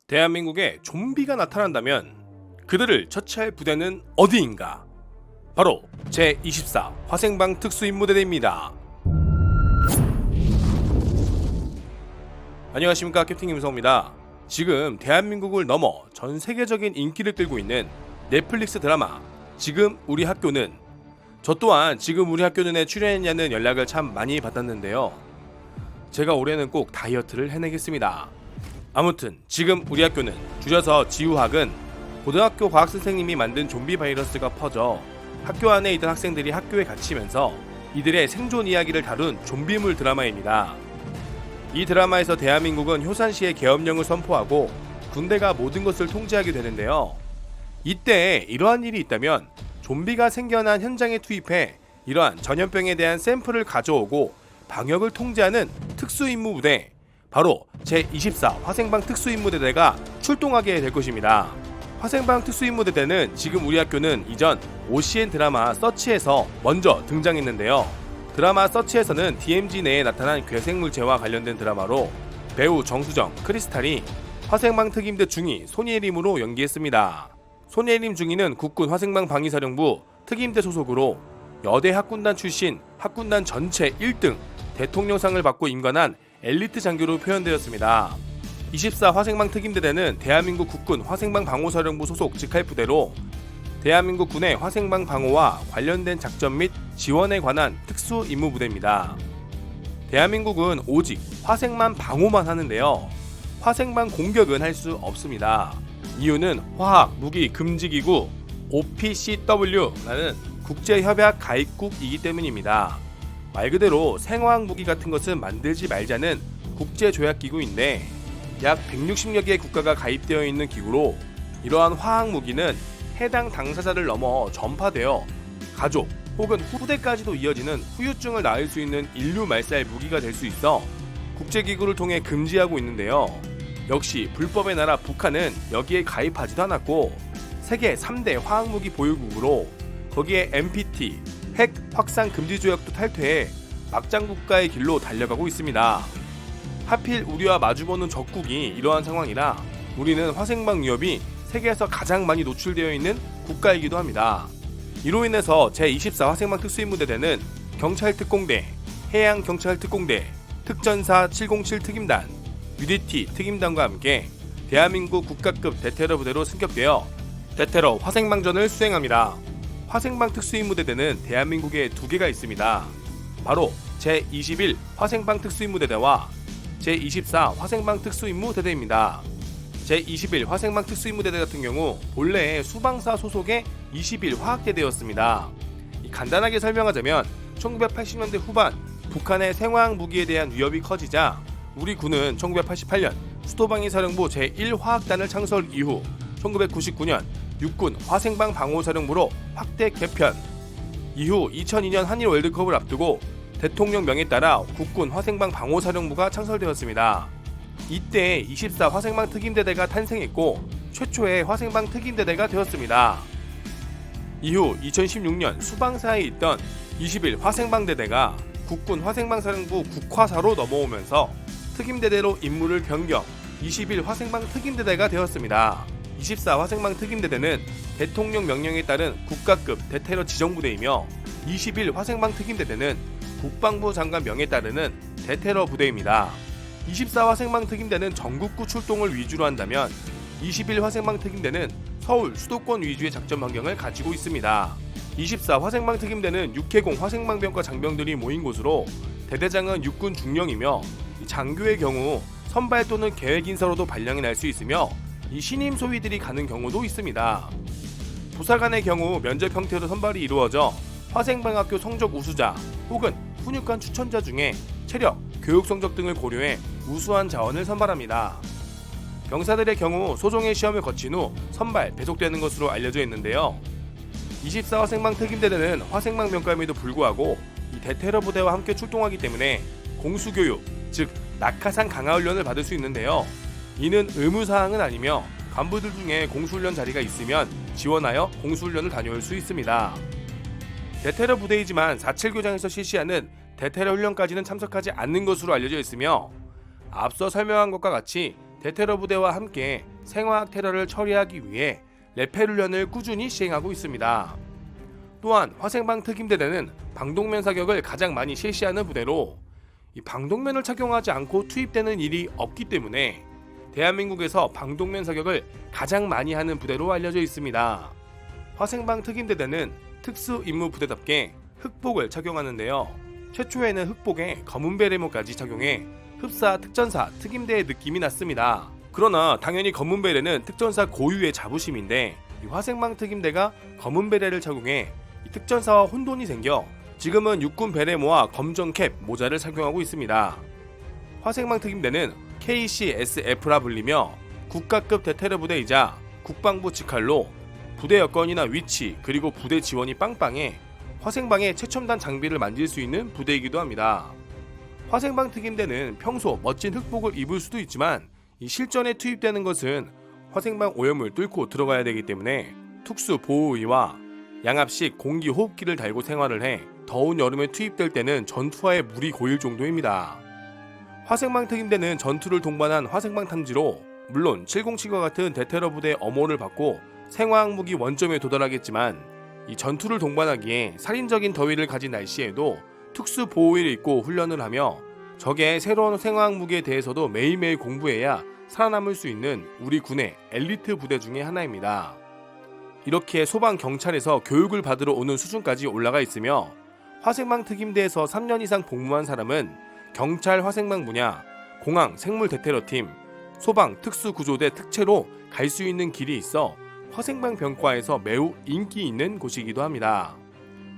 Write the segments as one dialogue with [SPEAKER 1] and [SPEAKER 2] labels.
[SPEAKER 1] 대한민국에 좀비가 나타난다면 그들을 처치할 부대는 어디인가? 바로 제24 화생방 특수임무대대입니다. 안녕하십니까, 캡틴 김성호입니다. 지금 대한민국을 넘어 전 세계적인 인기를 끌고 있는 넷플릭스 드라마 지금 우리 학교는, 저 또한 지금 우리 학교는에 출연했냐는 연락을 참 많이 받았는데요. 제가 올해는 꼭 다이어트를 해내겠습니다. 아무튼 지금 우리 학교는, 줄여서 지우학은 고등학교 과학선생님이 만든 좀비 바이러스가 퍼져 학교 안에 있던 학생들이 학교에 갇히면서 이들의 생존 이야기를 다룬 좀비물 드라마입니다. 이 드라마에서 대한민국은 효산시의 계엄령을 선포하고 군대가 모든 것을 통제하게 되는데요. 이때 이러한 일이 있다면 좀비가 생겨난 현장에 투입해 이러한 전염병에 대한 샘플을 가져오고 방역을 통제하는 특수임무부대, 바로 제24 화생방 특수임무대대가 출동하게 될 것입니다. 화생방 특수임무대대는 지금 우리 학교는 이전 OCN 드라마 서치에서 먼저 등장했는데요. 드라마 서치에서는 DMZ 내에 나타난 괴생물체와 관련된 드라마로 배우 정수정, 크리스탈이 화생방 특임대 중위 손예림으로 연기했습니다. 손예림 중위는 국군 화생방 방위사령부 특임대 소속으로 여대 학군단 출신, 학군단 전체 1등, 대통령상을 받고 임관한 엘리트 장교로 표현되었습니다. 24 화생방 특임대대는 대한민국 국군 화생방 방호사령부 소속 직할부대로 대한민국 군의 화생방 방호와 관련된 작전 및 지원에 관한 특수 임무부대입니다. 대한민국은 오직 화생만 방호만 하는데요. 화생방 공격은 할 수 없습니다. 이유는 화학 무기 금지기구 OPCW라는 국제협약 가입국이기 때문입니다. 말 그대로 생화학 무기 같은 것은 만들지 말자는 국제조약기구인데, 약 160여 개의 국가가 가입되어 있는 기구로 이러한 화학 무기는 해당 당사자를 넘어 전파되어 가족 혹은 후대까지도 이어지는 후유증을 낳을 수 있는 인류 말살 무기가 될 수 있어 국제기구를 통해 금지하고 있는데요. 역시 불법의 나라 북한은 여기에 가입하지도 않았고 세계 3대 화학무기 보유국으로 거기에 NPT 핵 확산 금지 조약도 탈퇴해 막장 국가의 길로 달려가고 있습니다. 하필 우리와 마주보는 적국이 이러한 상황이라 우리는 화생방 위협이 세계에서 가장 많이 노출되어 있는 국가이기도 합니다. 이로 인해서 제24 화생방 특수임무대대는 경찰특공대, 해양경찰특공대, 특전사 707 특임단, UDT 특임단과 함께 대한민국 국가급 대테러 부대로 승격되어 대테러 화생방전을 수행합니다. 화생방 특수임무대대는 대한민국에 두 개가 있습니다. 바로 제21 화생방 특수임무대대와 제24 화생방 특수임무대대입니다. 제21 화생방 특수임무대대 같은 경우 본래 수방사 소속의 21 화학대대였습니다. 간단하게 설명하자면 1980년대 후반 북한의 생화학 무기에 대한 위협이 커지자 우리 군은 1988년 수도방위사령부 제1화학단을 창설 이후 1999년 육군 화생방 방호사령부로 확대 개편, 이후 2002년 한일 월드컵을 앞두고 대통령 명에 따라 국군 화생방 방호사령부가 창설되었습니다. 이때 24 화생방 특임대대가 탄생했고 최초의 화생방 특임대대가 되었습니다. 이후 2016년 수방사에 있던 21 화생방대대가 국군 화생방사령부 국화사로 넘어오면서 특임대대로 임무를 변경, 21 화생방 특임대대가 되었습니다. 24 화생방 특임대대는 대통령 명령에 따른 국가급 대테러 지정부대이며 21 화생방 특임대대는 국방부 장관 명에 따르는 대테러 부대입니다. 24 화생방 특임대는 전국구 출동을 위주로 한다면 21 화생방 특임대는 서울 수도권 위주의 작전 반경을 가지고 있습니다. 24 화생방 특임대는 육해공 화생방병과 장병들이 모인 곳으로 대대장은 육군 중령이며 장교의 경우 선발 또는 계획인사로도 발령이 날 수 있으며 이 신임 소위들이 가는 경우도 있습니다. 부사관의 경우 면접 형태로 선발이 이루어져 화생방학교 성적 우수자 혹은 훈육관 추천자 중에 체력, 교육 성적 등을 고려해 우수한 자원을 선발합니다. 병사들의 경우 소종의 시험을 거친 후 선발, 배속되는 것으로 알려져 있는데요. 24 화생방 특임대대는 화생방 병감에도 불구하고 이 대테러 부대와 함께 출동하기 때문에 공수교육, 즉 낙하산 강화훈련을 받을 수 있는데요. 이는 의무사항은 아니며 간부들 중에 공수훈련 자리가 있으면 지원하여 공수훈련을 다녀올 수 있습니다. 대테러 부대이지만 4.7 교장에서 실시하는 대테러 훈련까지는 참석하지 않는 것으로 알려져 있으며, 앞서 설명한 것과 같이 대테러 부대와 함께 생화학 테러를 처리하기 위해 레펠 훈련을 꾸준히 시행하고 있습니다. 또한 화생방 특임대대는 방독면 사격을 가장 많이 실시하는 부대로 이 방독면을 착용하지 않고 투입되는 일이 없기 때문에 대한민국에서 방독면 사격을 가장 많이 하는 부대로 알려져 있습니다. 화생방 특임대대는 특수 임무 부대답게 흑복을 착용하는데요. 최초에는 흑복에 검은 베레모까지 착용해 흡사 특전사 특임대의 느낌이 났습니다. 그러나 당연히 검은 베레는 특전사 고유의 자부심인데 이 화생방 특임대가 검은 베레를 착용해 이 특전사와 혼돈이 생겨 지금은 육군 베레모와 검정 캡, 모자를 착용하고 있습니다. 화생방 특임대는 KCSF라 불리며 국가급 대테러 부대이자 국방부 직할로 부대 여건이나 위치 그리고 부대 지원이 빵빵해 화생방의 최첨단 장비를 만질 수 있는 부대이기도 합니다. 화생방 특임대는 평소 멋진 흑복을 입을 수도 있지만 이 실전에 투입되는 것은 화생방 오염을 뚫고 들어가야 되기 때문에 특수 보호의와 양압식 공기 호흡기를 달고 생활을 해 더운 여름에 투입될 때는 전투화에 물이 고일 정도입니다. 화생방 특임대는 전투를 동반한 화생방 탐지로 물론 707과 같은 대테러 부대의 엄호를 받고 생화학 무기 원점에 도달하겠지만 이 전투를 동반하기에 살인적인 더위를 가진 날씨에도 특수 보호의를 입고 훈련을 하며 적의 새로운 생화학 무기에 대해서도 매일매일 공부해야 살아남을 수 있는 우리 군의 엘리트 부대 중에 하나입니다. 이렇게 소방 경찰에서 교육을 받으러 오는 수준까지 올라가 있으며 화생방 특임대에서 3년 이상 복무한 사람은 경찰 화생방 분야, 공항 생물 대테러팀, 소방 특수구조대 특채로 갈 수 있는 길이 있어 화생방 병과에서 매우 인기 있는 곳이기도 합니다.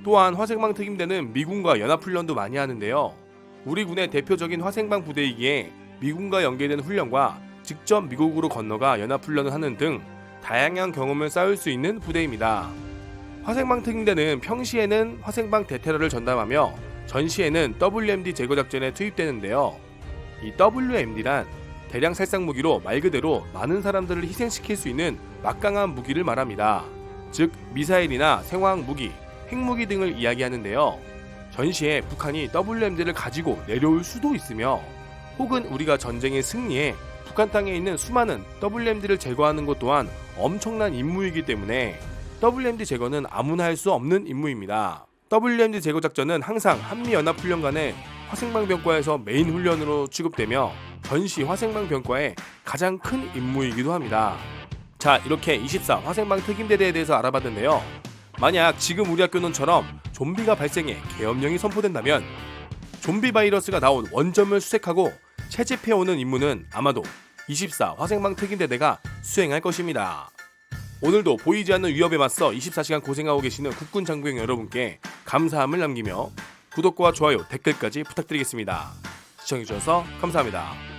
[SPEAKER 1] 또한 화생방 특임대는 미군과 연합훈련도 많이 하는데요. 우리 군의 대표적인 화생방 부대이기에 미군과 연계된 훈련과 직접 미국으로 건너가 연합훈련을 하는 등 다양한 경험을 쌓을 수 있는 부대입니다. 화생방 특임대는 평시에는 화생방 대테러를 전담하며 전시에는 WMD 제거 작전에 투입되는데요. 이 WMD란 대량 살상 무기로 말 그대로 많은 사람들을 희생시킬 수 있는 막강한 무기를 말합니다. 즉 미사일이나 생화학 무기, 핵무기 등을 이야기하는데요. 전시에 북한이 WMD를 가지고 내려올 수도 있으며 혹은 우리가 전쟁의 승리에 북한 땅에 있는 수많은 WMD를 제거하는 것 또한 엄청난 임무이기 때문에 WMD 제거는 아무나 할 수 없는 임무입니다. WMD 제거 작전은 항상 한미연합훈련 간의 화생방병과에서 메인 훈련으로 취급되며 전시 화생방병과의 가장 큰 임무이기도 합니다. 자, 이렇게 24 화생방 특임대대에 대해서 알아봤는데요. 만약 지금 우리 학교는처럼 좀비가 발생해 계엄령이 선포된다면 좀비 바이러스가 나온 원점을 수색하고 채집해오는 임무는 아마도 24 화생방 특임대대가 수행할 것입니다. 오늘도 보이지 않는 위협에 맞서 24시간 고생하고 계시는 국군 장병 여러분께 감사함을 남기며 구독과 좋아요, 댓글까지 부탁드리겠습니다. 시청해주셔서 감사합니다.